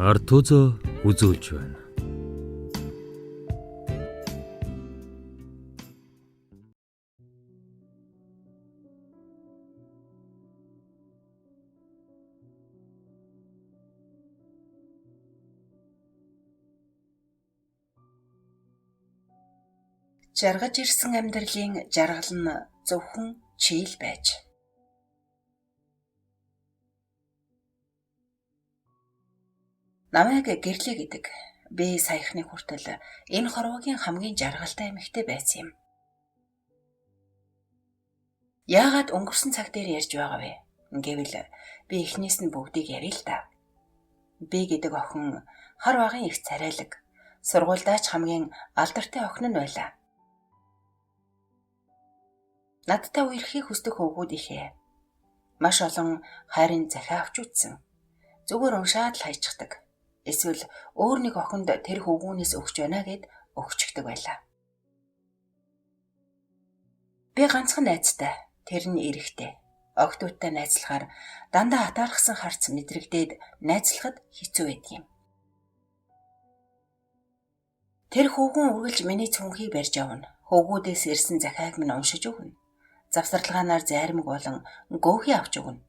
ард түзөө үзүүлж байна. Жаргаж ирсэн амьдралын жаргал нь зөвхөн чийл байж. Намайг гэрлээ гэдэг. Би саяхны хүртэл энэ хорвогийн хамгийн жаргалтай эмэгтэй байсан юм. Яагаад өнгөрсөн цаг дээр ярьж байгаа вэ? Гэвэл би эхнээс нь бүгдийг ярил л да. Би гэдэг охин хар багын их царайлаг, сургуульдаач хамгийн алдартай охин нь байлаа. Надтай үерхийг хүсдэг хөвгүүд ихээ. Маш олон хайрын захиа авч үзсэн. Зүгээр уншаад л хайчихдаг. Эсвэл өөр нэг охинд тэр хөвгүүнээс өгч байна гэд өгчөгдөг байлаа. Би ганцхан найзтай, тэр нь эрэхтэй. Охидуудтай найзлахаар дандаа хатаархсан харц мэдрэгдээд найзлахад хэцүү байдаг юм. Тэр хөвгүүн үргэлж миний цүнхийг барьж авна. Хөвгүүдээс ирсэн захиаг минь уншиж өгнө. Завсарлагаанаар зармиг болон гөөхий авч өгнө.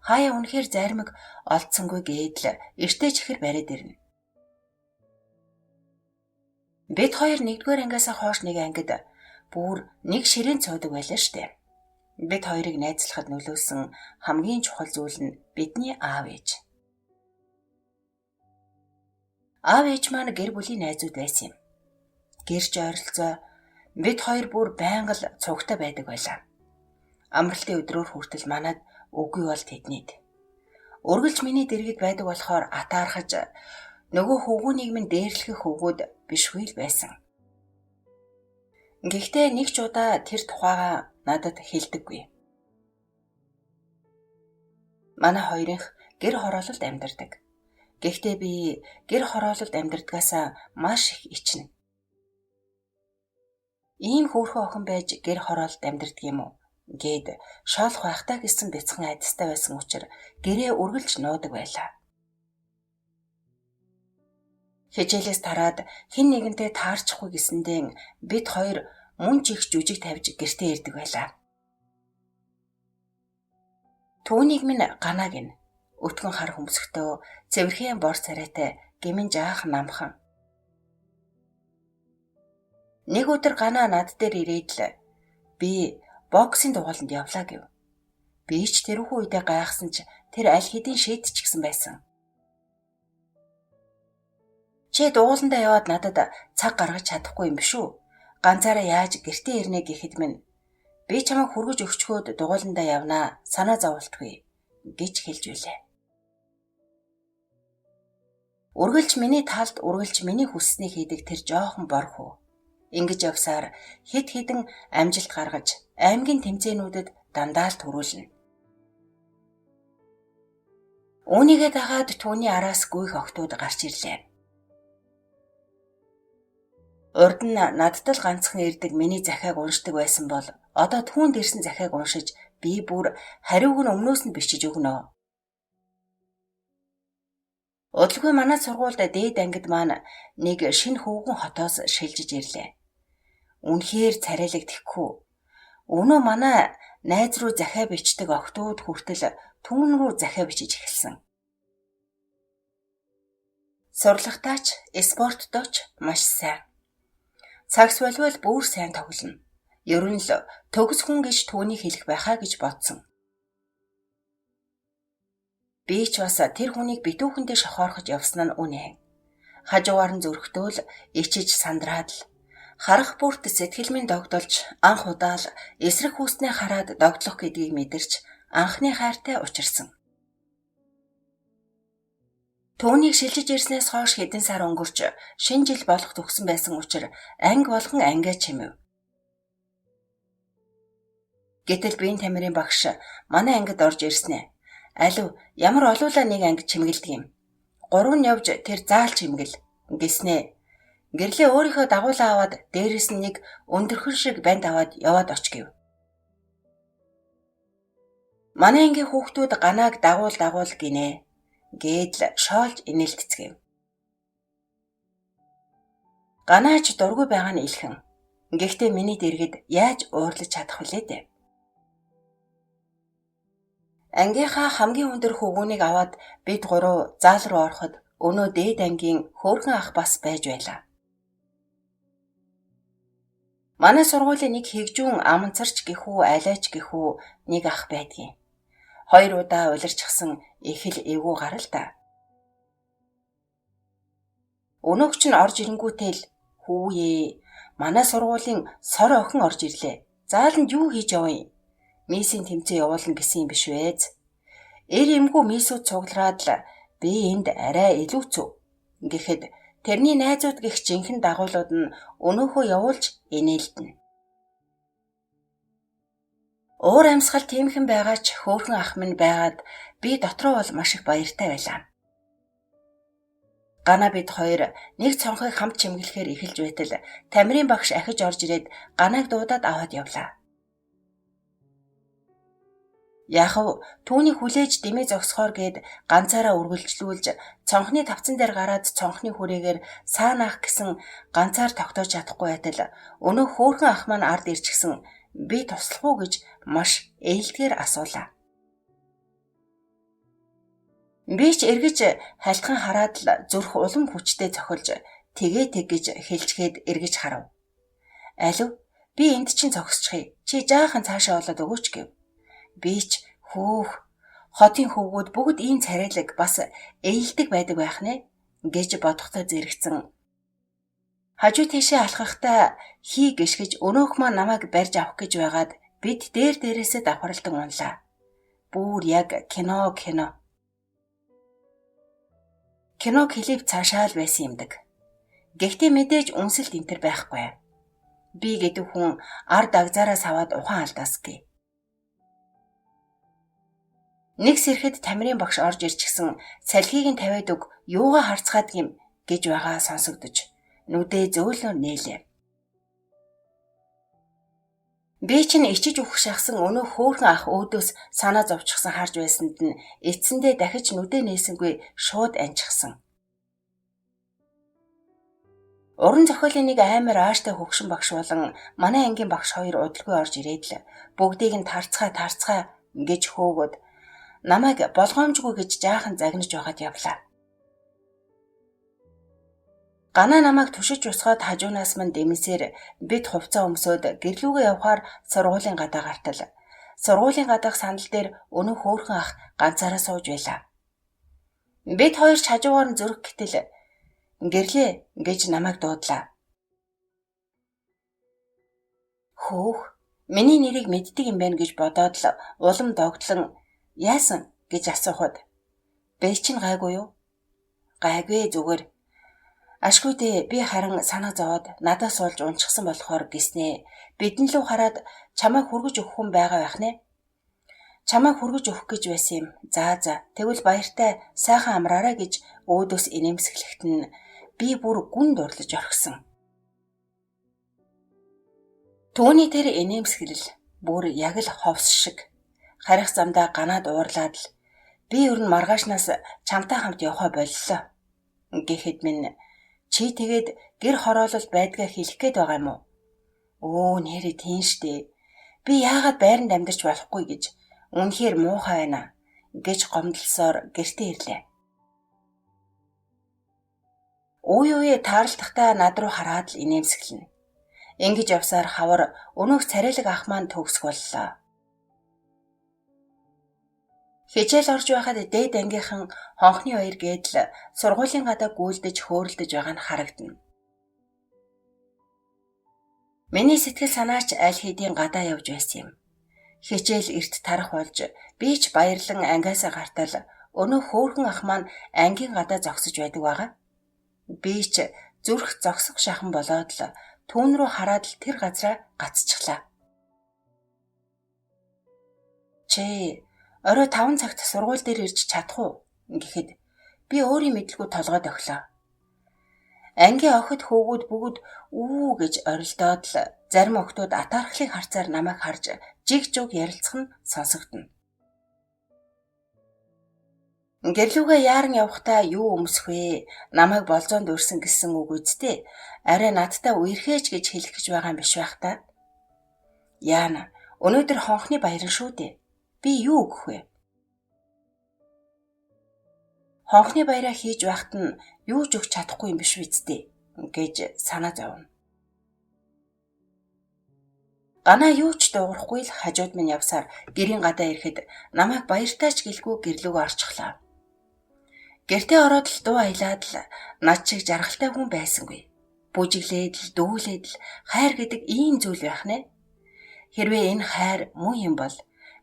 Хаяа үнэхээр зармиг олдсонгүй гэдэл эртээ чихэр бариад ирнэ. Бид хоёр нэгдүгээр ангиасаа хойш нэг ангид бүр нэг ширээн цуудаг байлаа штэ. Бид хоёрыг найзлахад нөлөөлсөн хамгийн чухал зүйл нь бидний аав ээж. Аав ээж маань гэр бүлийн найзууд байсан юм. Гэрч ойролцоо бид хоёр бүр байнга л цугтай байдаг байлаа. Амралтын өдрөөр хүртэл манад үгүй бол тэднийд. Үргэлж миний дэргэд байдаг болохоор атаархаж нөгөө хөвгүүнийг минь дээрлэх хөвгүүд бишгүй л байсан. Гэхдээ нэг ч удаа тэр тухайга надад хэлдэггүй. Манай хоёрынх гэр хороололд амьдардаг. Гэхдээ би гэр хороололд амьдардгаасаа маш их ичнэ. Ийм хөөрхөн охин байж гэр хороололд амьдардаг юм уу? Гээд шоолох байхдаа гэсэн бяцхан айдастай байсан учраас гэрээ үргэлж нуудаг байлаа. Хичээлээс тараад хэн нэгэнтэй таарчихгүй гэсэндээ бид хоёр мөн чих жүжиг тавьж гэртээ ирдэг байлаа. Түүнийг минь ганаа гин. Өтгөн хар хөмсгтөө цэвэрхэн бор царайтай гэмэн жаахан намхан. Нэг өдөр ганаа над дээр ирээд л би боксийн дугуйланд явлаа гэв. Би ч тэрхүү үедээ гайхсан ч тэр аль хэдийн шийдчихсэн байсан. Чи дугуйландаа яваад надад цаг гаргаж чадахгүй юм биш үү? Ганцаараа яаж гэртээ ирнэ гэхэд минь би чамайг хүргэж өгчхөөд дугуйландаа явнаа, санаа зовлтгүй гэж хэлж байлаа. Үргэлж миний талд үргэлж миний хүсснийг хийдэг тэр жоохон борхоо. Ингэж явсаар хэд хэдэн амжилт гаргаж аймгийн тэмцээнүүдэд дандаа л төрүүлнэ. Үүнийгээ дагаад түүний араас гүйх охтууд гарч ирлээ. Урд нь надад л ганцхан ирдэг миний захиаг уншдаг байсан бол одоо түүнд ирсэн захиаг уншиж би бүр хариуг нь өмнөөс нь бичиж өгнө. Удалгүй манай сургуульд дээд ангид маань нэг шинэ хөвгүүн хотоос шилжиж ирлээ. Үнэхээр царайлагдахгүй. Өнөө манай найз руу захиа бичдэг охтууд хүртэл түүн рүү захиа бичиж эхэлсэн. Сурлагтаач, спорттооч маш сайн. Цагс болвол бүр сайн тоглоно. Ер нь л төгс хүн гэж түүнийг хэлэх байхаа гэж бодсон. Би ч бас тэр хүнийг битүүхэндээ шохоорхож явсан нь үнэ. Хажуугаар нь зөрөгтөөл ичиж сандраад л харах бүрт сэтгэл минь догдолж анх удаа л эсрэг хүүснээ хараад догтлох гэдгийг мэдэрч анхны хайртай учирсан. Түүнийг шилжиж ирснээс хойш хэдэн сар өнгөрч шинэ жил болох төгсөн байсан учраас анги болгон ангиа чимэв. Гэтэл биеийн тамирын багш манай ангид орж ирснэ. Алив ямар олуулаа нэг анги чимгэлдэг юм. 3 нь явж тэр заал чимгэл гэснэ. Гэрлээ өөрийнхөө дагуулаа аваад дээрээс нь нэг өндөрхөн шиг банд аваад яваад оч гэв. Манай ангийн хүүхдүүд ганааг дагуул гинэ. гээд л шоолж инээлтцгээв. Ганаач дургүй байгаа нь илхэн. Гэхдээ миний дэргэд яаж уурлаж чадах вүлээ дээ. Ангийнхаа хамгийн өндөр хөвгүүнийг аваад бид гурав заал руу ороход өнөө дээд ангийн хөөрхөн ах бас байж байлаа. Манай сургуулийн нэг хэгжүүн аманцарч гэхүү алайч гэхүү нэг ах байдгийн. 2 удаа улирчсан их л эвгүй гарал та. Өнөөгч нь орж ирэнгүүтэл хүүе манай сургуулийн сор охин орж ирлээ. Зааланд юу хийж яваа юм? Мисийн тэмцээн явуулна гэсэн юм биш вэз. Эр эмгүү мисүүд цуглараад л би энд арай илүү цөв гэхэд тэрний найзууд гих жинхэнэ дагуулууд нь өнөөхөө явуулж инээлдэнэ. Уур амьсгал тиймхэн байгаа ч хөөрхөн ах минь байгаад би дотроо бол маш их баяртай байлаа. Ганаа бид хоёр нэг цонхыг хамт чимгэлэхээр эхэлж байтал Тамирын багш ахиж орж ирээд Ганааг дуудаад аваад явлаа. Яхав түүний хүлээж дэмий зогсохоор гээд ганцаараа үргэлжлүүлж цонхны тавцан дээр гараад цонхны хүрээгээр саанаах гэсэн ганцаар тогтоож чадахгүй байтал өнөө хөөрхөн ах маань ард ирчихсэн би туслах уу гэж маш ээлдгээр асуулаа. Би ч эргэж халтхан хараад л зүрх улам хүчтэй цохилж тэгээ гэж хэлчгээд эргэж харав. Алив би энд чинь зогсчихъя. Чи жаахан цаашаа болоод өгөөч гэв. Би ч хөөх хотын хөвгүүд бүгд ийм царайлаг бас ээлдэг байдаг байх нэ гэж бодохдоо зэрэгцэн. Хажуу тийшээ алхахдаа хий гიშгэж өнөөх маань намайг барьж авах гэж байгаад бид дээрээсээ давхралтан унлаа. Бүр яг кино. Кино клип цаашаа л байсан юмдаг. Гэхдээ мэдээж үнсэлт энтер байхгүй. Би гэдэг хүн ард агзаараас аваад ухаан алдаасгүй. Нэг сэрэхэд Тамирын багш орж ирчихсэн салхийг нь тавиад өг юугаа харцгаад гим гэж байгаа сонсогдож нүдээ зөөлнөр нээлээ. Би чинь ичиж өгөх шахсан өнөө хөөрхөн ах өөдөөс санаа зовчихсан харж байсанд нь эцэндээ дахиж нүдээ нээсэнгүй шууд анчихсан. Уран зохиолын нэг амар ааштай хөгшин багш болон манай ангийн багш хоёр удалгүй орж ирээд л бүгдийг нь тарцгаа гэж хөөгөөд намайг болгоомжгүй гэж жаахан загнаж байгаад явлаа. Ганаа намайг түшиж усгаад хажуунаас мань дэмэсээр бид хувцас өмсөөд гэрлүүгээ явхаар сургуулийн гадаа гартал. Сургуулийн гадаах сандал дээр өнөө хөөрхөн ах ганцаараа сууж байлаа. Бид хоёр ч хажуугаар нь зөрөх гэтэл гэрлээ гэж намайг дуудлаа. Хөөх, миний нэрийг мэддэг юм байна гэж бодоод л улам догтлон яасан гэж асуухад бэ чинь гайгүй юу? Гайгүй зүгээр. Ашгүй дээ би харин санаа зовоод надаас суулж унчихсан болохоор гиснэ. Бидэн лүү хараад чамайг хүргэж өгөх хүн байгаа байх нэ. Чамайг хүргэж өгөх гэж байсан юм. За тэгвэл баяртай сайхан амраарай гэж өөдөөс инээмсэглэхэд нь би бүр гүн дурлаж орхисон. Түүний тэр инээмсэглэл бүр яг л ховс шиг. Харих замдаа ганаад уурлаад л би ер нь маргаашнаас чамтай хамт явхаа боллоо. Гэхэд минь чи тэгээд гэр хороолол байдгаа хэлэх гээд байгаа юм уу? Өө нэрээ тийм штэ. Би яагаад байранд амьдарч болохгүй гэж үнэхээр муухай байна гэж гомдлсоор гэртээ ирлээ. Үе таарлахдаа над руу хараад л инээмсэглэнэ. Ингэж явсаар хавар өнөөх царайлаг ах маань төгсөх боллоо. Хичээл орж байхад дээд ангийнхан хонхны хоёр гэдэл сургуулийн гадаа гүйлдэж хөөрөлдөж байгаа нь харагдана. Миний сэтгэл санаач аль хэдийн гадаа явж байсан юм. Хичээл эрт тарах болж би ч баярлан ангиасаа гартал өнөө хөөрхөн ах маань ангийн гадаа зогсож байдаг байгаа. Би ч зүрх зогсох шахан болоод л түүн рүү хараад л тэр газраа гацчихлаа. Чи орой 5 цагт сургууль дээр ирж чадах уу гэхэд би өөрийн мэдлгүй толгойд өглөө. Ангийн охид хөвгүүд бүгд үү гэж орилдоод л зарим охтууд атаархлыг харцаар намайг харж жиг жуг ярилцах нь сонсогдно. Гэрлүүгээ яаран явахдаа юу өмсөх вэ? Намайг болзоонд өрсөн гэсэн үг үсттэй. Арай надтай үерхээж гэж хэлэх гэж байгаа юм биш байх та. Яана, өнөөдөр хонхны баяран шүү дээ. Би юу өгөх вэ? Хонхны баяраа хийж байхад нь юу ч өгч чадахгүй юм биш үсттэй гэж санаа зовно. Ганаа юу ч дуурахгүй л хажууд минь явсаар гэрийн гадаа ирэхэд намайг баяртайч гэлгүй гэрлүүгөө орчихлоо. Гэртээ ороод л дуу аялаад л над чиг жаргалтай хүн байсангүй. Бүжиглээд л дүүлээд л хайр гэдэг ийм зүйл байх нэ. Хэрвээ энэ хайр муу юм бол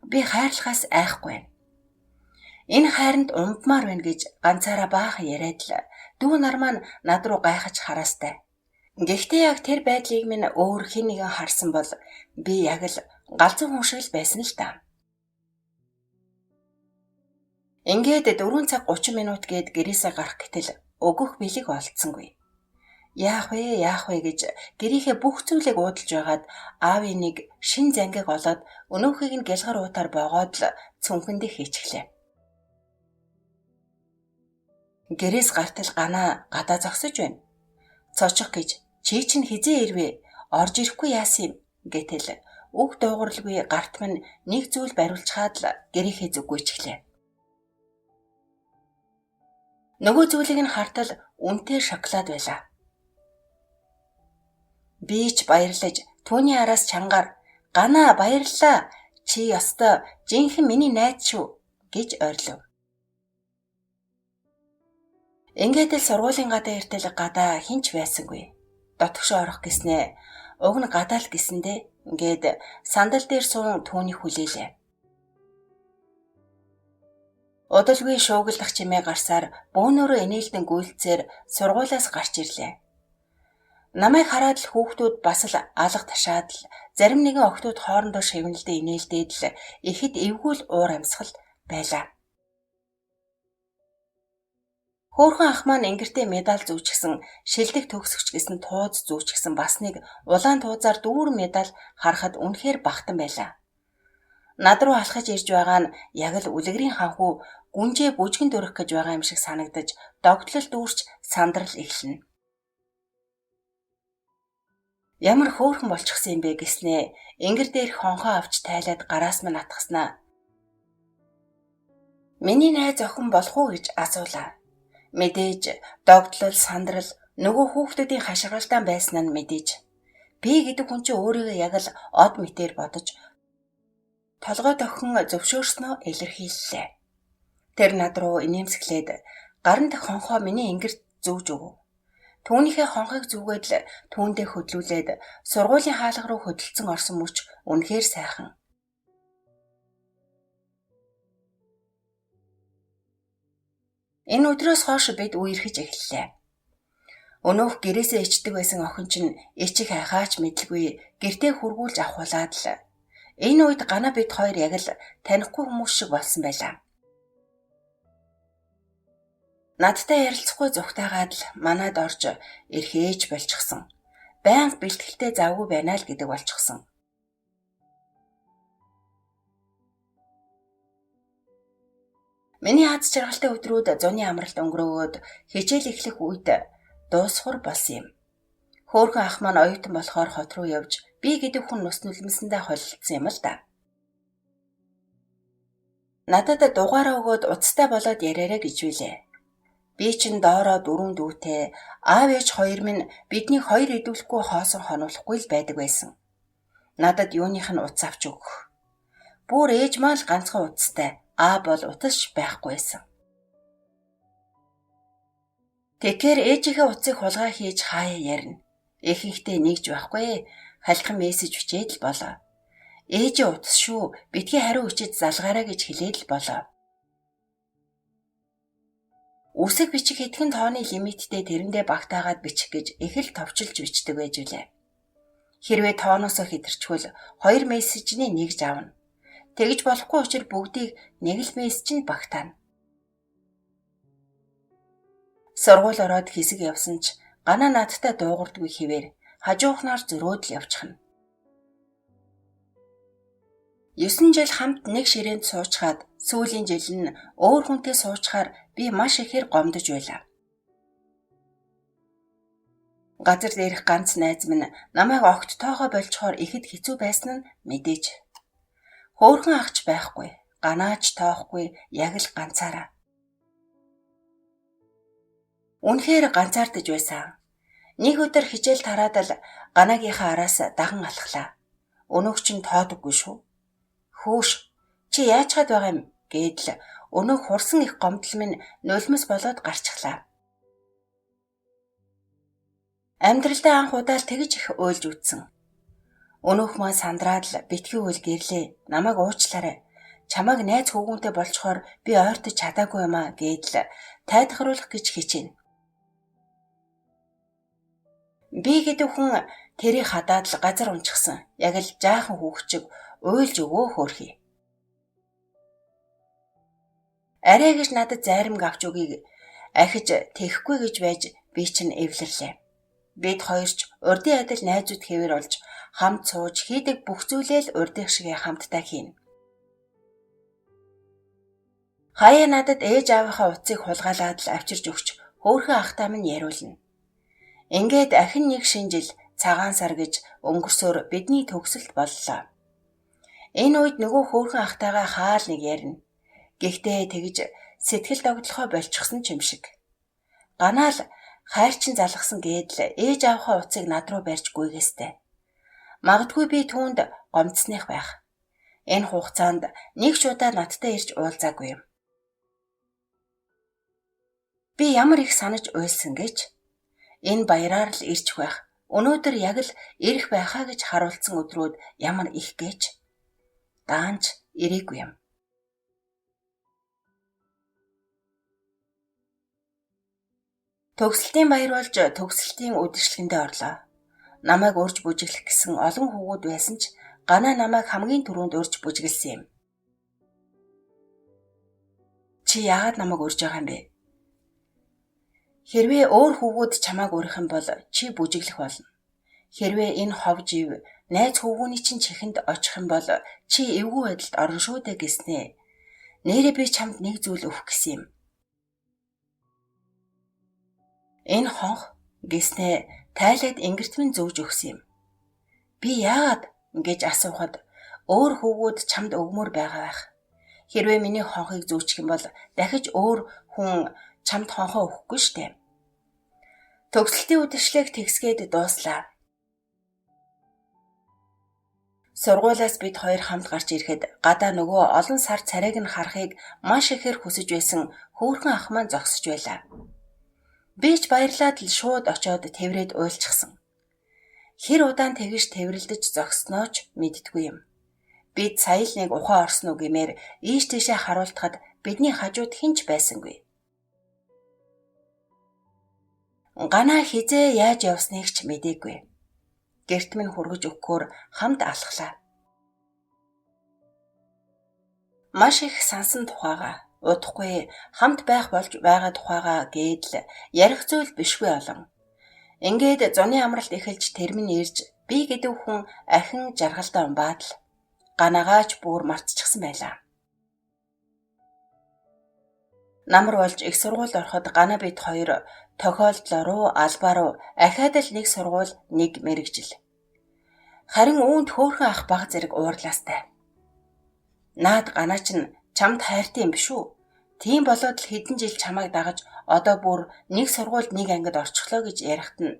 би хайрлахаас айхгүй байна. Энэ хайранд умдмаар байна гэж ганцаараа баахан яриад л дүү нар маань над руу гайхаж хараастай. Гэхдээ яг тэр байдлыг минь өөр хэн нэгэн харсан бол би яг л галзуу хүн шиг л байсан л та. Ингээд 4 цаг 30 минут гээд гэрээсээ гарах гэтэл өгөх бэлэг олдсонгүй. Яах вэ гэж гэрийнхээ бүх зүйлийг уудалж байгаад аавын нэг шин зангиг олоод өнөөхийг нь гэлгар уутаар боогоод л цүнхэндээ хийчихлээ. Гэрээс гартал ганаа гадаа зогсож байна. Цочих гэж чи чинь хизээ ирвэ? Орж ирэхгүй яасан юм гэтэл үг дуугарлгүй гарт минь нэг зүйл бариулчаад л гэрээхээ зүггүйчихлээ. Нөгөө зүйлийг нь хартал үнэтэй шоколад байлаа. Би ч баярлаж түүний араас чангаар ганаа баярлалаа. Чи ёстой жинхэнэ миний найз шүү гэж ойрлов. Ингээд л сургуулийн гадаа иртэл гадаа хинч байсангүй. Дотгошоо орох гэснээ уг нь гадаа л гэсэндээ ингээд сандал дээр суун түүнийг хүлээлээ. Удалгүй шуугилдах чимээ гарсаар бөөнөрөө инээлдэн гүйлцээр сургуулиас гарч ирлээ. Намайг хараад л хүүхдүүд бас л алга ташаад л зарим нэгэн охтууд хоорондоо шивнэлдээ инээлдээд л ихэд эвгүүл уур амьсгал байлаа. Хөөхөн ах маань ингэртээ медаль зүүчихсэн шилдэг төгсөгч гэсэн тууз зүүчихсэн бас нэг улаан туузаар дүүрэн медаль харахад үнэхээр бахтан байлаа. Над руу алхаж ирж байгаа нь яг л үлгэрийн ханхуу гүнжээ бүжгэн дөрөх гэж байгаа юм шиг санагдаж догтлол дүүрч сандрал эхэлнэ. Ямар хөөхөн болчихсон юм бэ гэснээ ингэр дээрх хонхоо авч тайлаад гараас минь атгаснаа. Миний найз охин болох уу гэж асуулаа. Мэдээж догтлол сандрал нөгөө хүүхдүүдийн хашгиралтай байсан нь мэдээж. Би гэдэг хүн чинь өөрийгөө яг л од мэтээр бодож толгой тохин зөвшөөрснөө илэрхийллээ. Тэр над руу инээмсэглээд гарын дах хонхоо миний ингэрт зүүж өгөв. Түүнийхээ хонхыг зүгээд л түүндээ хөдлүүлээд сургуулийн хаалга руу хөдөлцөн орсон мөч үнэхээр сайхан. Энэ өдрөөс хойш бид үерхэж эхэллээ. Өнөөх гэрээсээ ичдэг байсан охин чинь ичих хайхаач мэдлгүй гэртээ хургуулж авахулаад л энэ үед гана бид хоёр яг л танихгүй хүмүүс шиг болсон байлаа. Надтай ярилцахгүй зүгтаагаад л манад орж эрхээж болчихсон. Байнга бэлтгэлтэй завгүй байна л гэдэг болчихсон. Миний хаз жаргалтай өдрүүд зуны амралт өнгөрөөгөөд хичээл эхлэх үед дуусхур болсон юм. Хөөхөн ах маань оюутан болохоор хот руу явж би гэдэг хүн нус нулимсэндээ холилдсон юм л да. Надад дугаараа өгөөд уцтай болоод яриараа гэж билээ. Би чинь доороо 4 дүүтэй, аав ээж хоёр минь биднийг хоёр идэвхлэхгүй хоосон хонуулахгүй л байдаг байсан. Надад юуных нь утас авч өгөх. Бүр ээж маань л ганцхан утастай, аа бол утас байхгүй байсан. Тэгэхээр ээжийнхээ утсыг хулгай хийж хаяа ярина. Ихэнхдээ нэгж байхгүй, халихын мессеж бичээд л болоо. Ээжээ утас шүү, битгий хариу өчөж залгаарай гэж хэлээд л болоо. Үсэг бичих хэдхэн тооны лимиттэй тэрэндээ багтаагаад бичих гэж их л товчилж бичдэг байж үлээ. Хэрвээ тооноосоо хэтэрчвэл 2 мессежний нэгж авна. Тэгж болохгүй учраас бүгдийг нэг л мессежинд багтаана. Сургууль ороод хэсэг явсан ч гана надтай дуугардгүй хэвээр хажуухнаар зөрөөд л явчихна. 9 жил хамт нэг ширээнд суучгаад сүүлийн жил нь өөр хүнтэй суучгаар би маш ихээр гомдож байлаа. Газар дээрх ганц найз минь намайг огт тоогоо болчхоор ихэд хэцүү байсан нь мэдээж. Хөөрхөн ахч байхгүй, ганаач тоохгүй, яг л ганцаараа. Үнэхээр ганцаардаж байсан. Нэг өдөр хичээл тараад л ганаагийнхаа араас даган алхлаа. Өнөөх чинь тоодоггүй шүү. Хөөш, чи яаж чад байгаа юм гэдэл өнөөх хурсан их гомдол минь нулимс болоод гарчихлаа. Амьдралдаа анх удаа л тэгж их уйлж үтсэн. Өнөөх маань сандраад л битгий үйл гэрлээ. Намайг уучлаарай. Чамайг найз хүүгүнтэй болчхоор би ойртож чадаагүй юм аа гэдэл тайлхруулах гэж хичээнэ. Би гэдэг хүн тэрийг хадаад л газар унчихсан. Яг л жаахан хүүхчиг уйлж өгөө хөөрхий. Арай гэж надад зайрамг авч өгье. Ахиж тэхгүй гэж байж би чинь эвлэрлээ. Бид хоёр ч урдын адил найзууд хэвээр болж хамт сууж хийдэг бүх зүйлээ л урдынх шиг хамтдаа хийнэ. Хаяа надад ээж аавынхаа утсыг хулгайлаад л авчирж өгч хөөрхөн ахтаа минь яриулна. Ингээд ахин нэг шинэ жил цагаан сар гэж өнгөрсөөр бидний төгсөлт боллоо. Энэ үед нөгөө хөөрхөн ахтайгаа хаал нэг ярина. Гэхдээ тэгж сэтгэл догтлохоо болчихсон ч юм шиг. Ганаал хайрчин залгсан гэдэл ээж аавынхаа утсыг над руу барьж гүйгээстэй. Магадгүй би түүнд гомдсных байх. Энэ хугацаанд нэг ч удаа надтай ирж уулзаагүй юм. Би ямар их санаж уйлсан гэж энэ баяраар л ирчих байх. Өнөөдөр яг л ирэх байхаа гэж харуулсан өдрүүд ямар их гэж даанч ирээгүй юм. Төгсөлтийн баяр болж төгсөлтийн үдэшлэгэндээ орлоо. Намайг урьж бүжиглэх гэсэн олон хүүгүүд байсан ч ганаа намайг хамгийн түрүүнд урьж бүжиглсэн юм. Чи яагаад намайг урьж байгаа юм бэ? Хэрвээ өөр хүүгүүд чамайг урих юм бол чи бүжиглэх болно. Хэрвээ энэ ховж ив найз хүүгүүний чинь чихэнд очих юм бол чи эвгүй байдалд орно шүү дээ гэснээ. Нээрээ би чамд нэг зүйл өгөх гэсэн юм. Энэ хонх гэснээ тайлаад ингэрт минь зөөж өгсөн юм. Би яагаад гэж асуухад өөр хүүгүүд чамд өгмөр байгаа байх. Хэрвээ миний хонхыг зөөчих юм бол дахиж өөр хүн чамд хонхоо өгөхгүй штэ. Төгсөлтийн үдэшлэг тэгсгээд дууслаа. Сургуулиас бид хоёр хамт гарч ирэхэд гадаа нөгөө олон сар царайг нь харахыг маш ихээр хүсэж байсан хөөрхөн ах маань зогсож байлаа. Би ч баярлаад л шууд очиод тэврээд уйлчихсан. Хэр удаан тэгж тэврэлдэж зогсноо ч мэдтгүй юм. Бид сая л нэг ухаан орсон уу гэмээр ийш тийшээ харуултахад бидний хажууд хинч байсангүй. Ганаа хизээ яаж явсныг ч мэдээгүй. Гэрт минь хүргэж өгөхөөр хамт алхлаа. Маш их сансан тухайгаа, удахгүй хамт байх болж байгаа тухайгаа гэдэл ярих зүйл бишгүй олон. Ингээд зуны амралт эхэлж тэр минь ирж би гэдэг хүн ахин жаргалдаа умбаад л ганаагач бүр мартчихсан байлаа. Намар болж их сургуульд ороход ганаа бид хоёр тохиолдлоо руу албаа руу ахаад л нэг сургууль нэг мэрэгжил. Харин үүнд хөөрхөн ах баг зэрэг уурлаастай. Наад ганаа чинь чамд хайртай юм биш үү? Тийм болоод л хэдэн жил чамайг дагаж одоо бүр нэг сургуульд нэг ангид орчихлоо гэж ярихт нь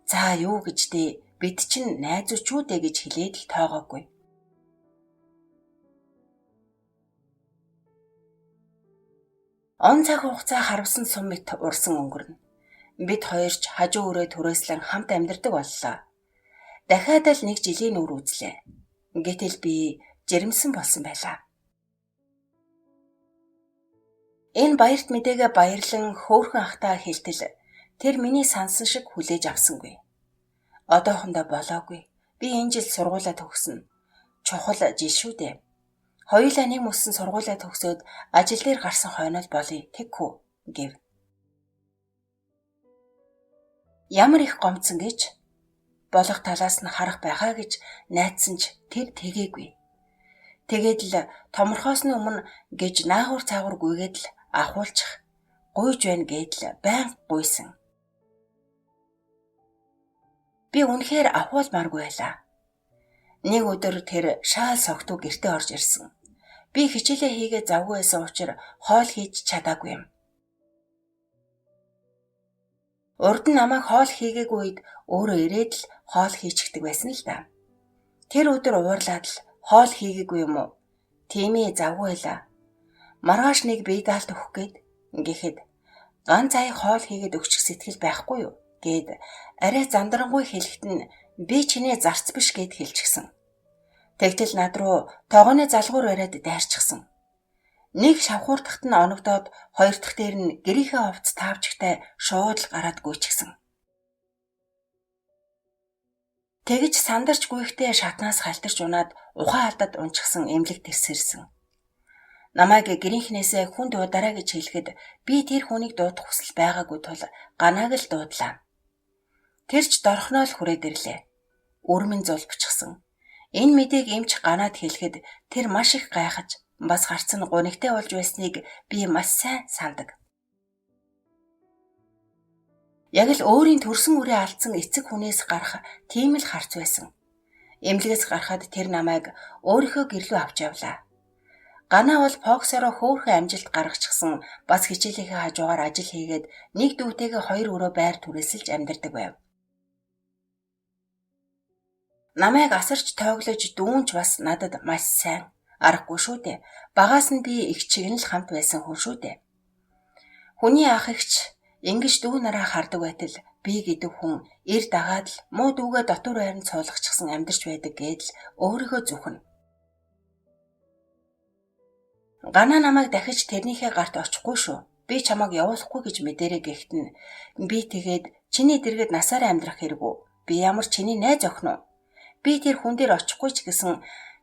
за юу гэж дээ бид чинь найзууч юу дээ гэж хэлээд л тоогоогүй. Он цаг хугацаа харавсан сум мэт урсан өнгөрнө. Бид хоёр ч хажуу өрөө түрээслэн хамт амьдардаг боллоо. Дахиад л нэг жилийн үр үзлээ. Гэтэл би жирэмсэн болсон байлаа. Энэ баярт мэдээгээ баярлан хөөрхөн ахтаа хэлтэл тэр миний сансан шиг хүлээж авсангүй. Одоохондоо болоогүй. Би энэ жил сургуулаа төгснө. Чухал жил шүү дээ. Хоёулаа нэг мөсөн сургуулаа төгсөөд ажил дээр гарсан хойноос болъё тэгхүү гэв. Ямар их гомдсон гэж болох талаас нь харах байхаа гэж найдсан ч тэр тэгээгүй. Тэгээд л томорхоосны өмнө гэж наагур цаагур гүйгээд л ахуулчих гуйж байна гээд л байн гуйсан. Би үнэхээр ахуулмааргүй байлаа. Нэг өдөр тэр шаал согтуу гэртээ орж ирсэн. Би хичээлээ хийгээ завгүй байсан учраас хоол хийж чадаагүй юм. Урд нь намайг хоол хийгээгүй үед өөрөө ирээд л хоол хийчихдэг байсан л да. Тэр өдөр уурлаад л хоол хийгээгүй юм уу? Тийм ээ, завгүй байлаа. Маргааш нэг бие даалт өгөх гэхэд ганц ая хоол хийгээд өгчих сэтгэл байхгүй юу гэд арай зандрангуй хэлэхэд нь би чиний зарц биш гэд хэлчихсэн. Тэгтэл над руу тогооны залгуур бариад дайрчихсан. Нэг шавхуурдахт нь оногдоод хоёр дахь дээр нь гэрийнхээ овц таавчгтай шууд л гараад гүйчихсэн. Тэгж сандарч гүйхтээ шатнаас халтарч унаад ухаан алдад унчихсан эмнэлэг тэрсэрсэн. Намайг гэрийнхнээсээ хүн дуудараа гэж хэлэхэд би тэр хүнийг дуудах хүсэл байгаагүй тул ганааг л дуудлаа. Тэр ч дорхноо л хүрээд ирлээ. Үрмэн зулбчихсан. Энэ мэдээг эмч ганаад хэлэхэд тэр маш их гайхаж бас гарц нь гунигтай болж байсныг би маш сайн сандаг. Яг л өөрийн төрсөн үрээ алдсан эцэг хүнээс гарах тийм л харц байсан. Эмнэлгээс гарахад тэр намайг өөрийнхөө гэрлүү авч явлаа. Ганаа бол Фоксороо хөөрхөн амжилт гаргачихсан бас хичээлийнхээ хажуугаар ажил хийгээд нэг дүүтэйгээ 2 өрөө байр түрээсэлж амьдардаг байв. Намайг асарч тооглож дүүнч бас надад маш сайн. Аргагүй шүү дээ. Багаас нь би их чигнэл хамт байсан хүн шүү дээ. Хүний ах эгч ингэж дүү нараа хардаг байтал би гэдэг хүн эр дагаад л муу дүүгээ дотор байранд цуулгачихсан амьдарч байдаг гэдэл өөрийгөө зүхнэ. Ганаа намайг дахиж тэрнийхээ гарт очихгүй шүү. Би чамайг явуулахгүй гэж мэдэрээ гэхэд нь би тэгээд чиний дэргэд насаараа амьдрах хэрэггүй. Би ямар чиний найз охин уу? Би тэр хүн дээр очихгүй ч гэсэн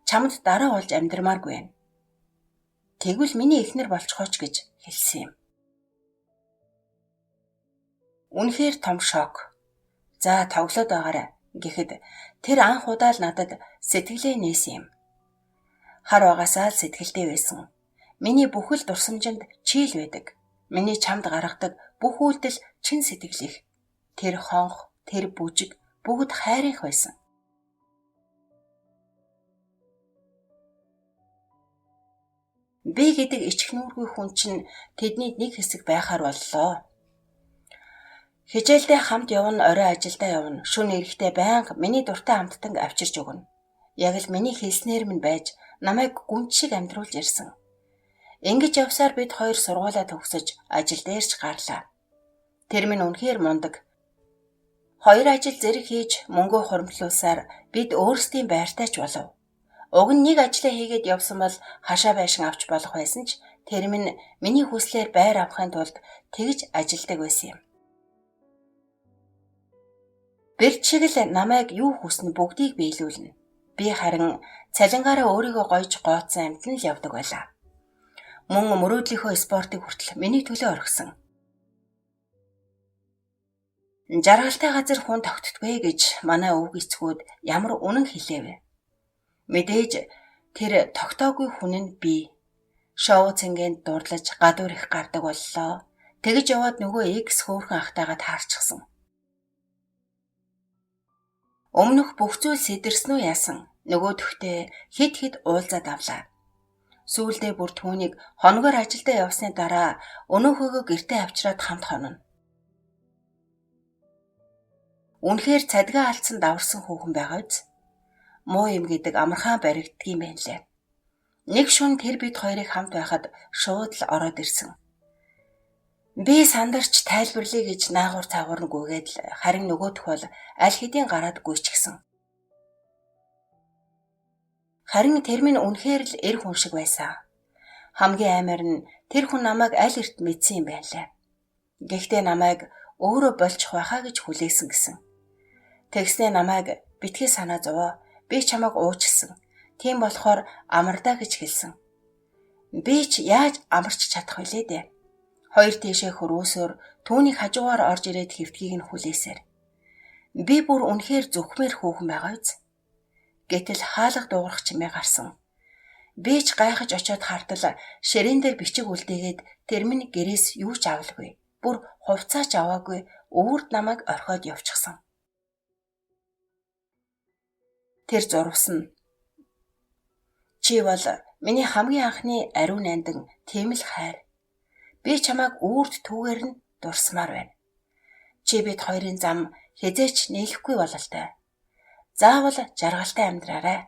чамд дараа болж амьдрмааргүй байна. Тэгвэл миний эхнэр болчихооч гэж хэлсэн юм. Үнэхээр том шок. За тоглоод байгаарай гэхэд тэр анх удаа л надад сэтгэлээ нээсэн юм. Хар угаасаа л сэтгэлтэй байсан. Миний бүхэл дурсамжинд чийл байдаг. Миний чамд гаргадаг бүх үйлдэл чин сэтгэлийнх. Тэр хонх, тэр бүжиг бүгд хайрынх байсан. Би гэдэг ичхнүүргүй хүн чинь тэдний нэг хэсэг байхаар боллоо. Хичээлдээ хамт явна, орой ажилдаа явна, шөнө эрэхтэй байнга миний дуртай хамттан авчирч өгнө. Яг л миний хэлснээр минь байж намайг гүнт шиг амьдруулж ирсэн. Ингэж явсаар бид хоёр сургуулаа төгсөж ажил дээрч гарлаа. Тэр минь үнэхээр мундаг. Хоёр ажил зэрэг хийж мөнгөө хуримтлуулсаар бид өөрсдийн байртайч болов. Уг нь нэг ажлаа хийгээд явсан бол хашаа байшин авч болох байсан ч тэр минь миний хүслээр байр авахын тулд тэгж ажилдаг байсан юм. Бэрт шиг л намайг юу хүснэ бүгдийг биелүүлнэ. Би харин цалингаараа өөрийгөө гойж gooцсон амтан л явдаг байлаа. Мөн мөрөөдлийнхөө спортыг хүртэл миний төлөө орхисон. Жаргалтай газар хүн тогтдгүй гэж манай өвг эцгүүд ямар үнэн хэлээвэ. Мэдээж тэр тогтоогүй хүн нь би. Шоу цэнгэнд дурлаж гадуур их гардаг боллоо. Тэгж яваад нөгөө X хөөрхөн ахтайгаа таарчихсан. Өмнөх бүх зүйл сэтэрсэн үү яасан? Нөгөөдөхтэй хид уулзаад авлаа. Сүүлдээ бүр түүнийг хоногоор ажилдаа явсны дараа өнөөхөөгөө гэртээ авчираад хамт хонно. Үнэхээр цадгаа алдсан даварсан хүүхэн байгаа биз? Муу юм гэдэг амархан баригддаг юм байна лээ. Нэг шөнө тэр бид хоёрыг хамт байхад шууд л ороод ирсэн. Би сандарч тайлбарлая гэж наагур цаагур гүгээд л харин нөгөөх бол аль хэдийн гараад гүйчихсэн. Харин тэр минь үнэхээр л эр хүн шиг байсан. Хамгийн аймаар нь тэр хүн намайг аль эрт мэдсэн юм байлаа. Гэхдээ намайг өөрөө болчих байхаа гэж хүлээсэн гэсэн. Тэгснээ намайг битгий санаа зовоо. Би чамайг уучлсан. Тийм болохоор амардаа гэж хэлсэн. Би ч яаж амарч чадах вүлээ дээ. Хоёр тийшээ хөрөөсөөр түүний хажуугаар орж ирээд хэвтгийг нь хүлээсээр. Би бүр үнэхээр зүхмээр хүүхэн байгаа биз. Гэтэл хаалга дуугарах чимээ гарсан. Би ч гайхаж очиод хартал ширээн дээр бичиг үлдээгээд тэр минь гэрээс юу ч авалгүй. Бүр хувцаа ч аваагүй, өвөрд намайг орхиод явчихсан. Тэр зурвсан. Чи бол миний хамгийн анхны ариун нандин тийм л хайр. Би чамайг үрд түүгээр нь дурсмаар байна. Чи бид хоёрын зам хизээч нийлэхгүй бололтой. Заавал жаргалтай амьдраарай.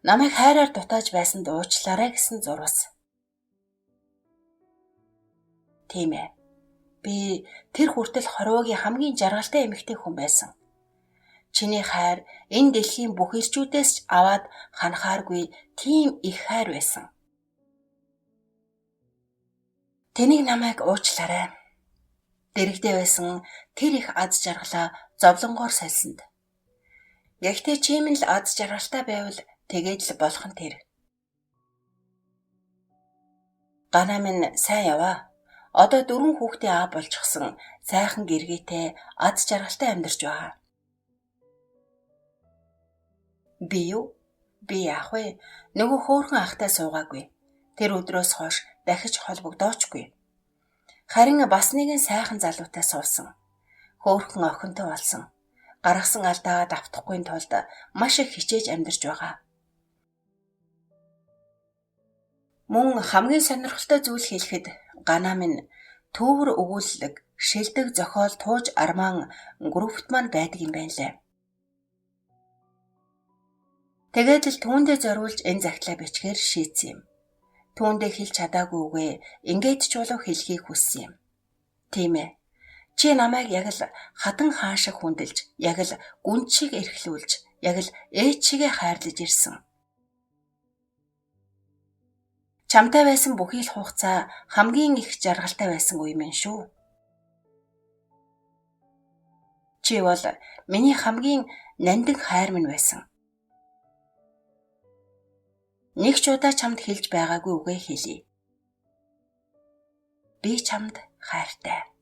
Намайг хайраар дутааж байсанд уучлаарай гэсэн зурвас. Тийм ээ. Би тэр хүртэл хорвоогийн хамгийн жаргалтай эмэгтэй хүн байсан. Чиний хайр энэ дэлхийн бүх ирчүүдээс ч аваад ханахааргүй тийм их хайр байсан. Тэнийг намайг уучлаарай. Дэрэгдээ байсан тэр их аз жаргалаа зовлонгоор сольсонд. Гэхдээ чи минь л аз жаргалтай байвал тэгээд л болох нь тэр. Ганаа минь сайн яваа. Одоо 4 хүүхдийн аав болчихсон сайхан гэргээтэй аз жаргалтай амьдарч байгаа. Би юу? Би яах вэ? Нөгөө хөөрхөн ахтай суугаагүй. Тэр өдрөөс хойш дахиж холбогдоочгүй. Харин бас нэгэн сайхан залуутай суусан. Хөөрхөн охинтой болсон. Гаргасан алдаа давтахгүй тулд маш их хичээж амьдарч байгаа. Мөн хамгийн сонирхолтой зүйл хэлэхэд ганаа минь төвөр өгүүлэлэг, шилдэг зохиол тууж арман группт маань байдаг юм байна лээ. Тэгээд л түүндээ зориулж энэ загтлаа бичгээр шийдсэн юм. Түүндээ хэлж чадаагүй үгээ ингээд ч болов хэлхийг хүссэн юм. Тийм ээ. Чи намайг яг л хатан хаан шиг хүндэлж, яг л гүн шиг эрхлүүлж, яг л ээж шигээ хайрлаж ирсэн. Чамтай байсан бүхий л хугацаа хамгийн их жаргалтай байсан үе минь шүү. Чи бол миний хамгийн нандин хайр минь байсан. Нэг ч удаа чамд хэлж байгаагүй үгээ хэлье. Би чамд хайртай.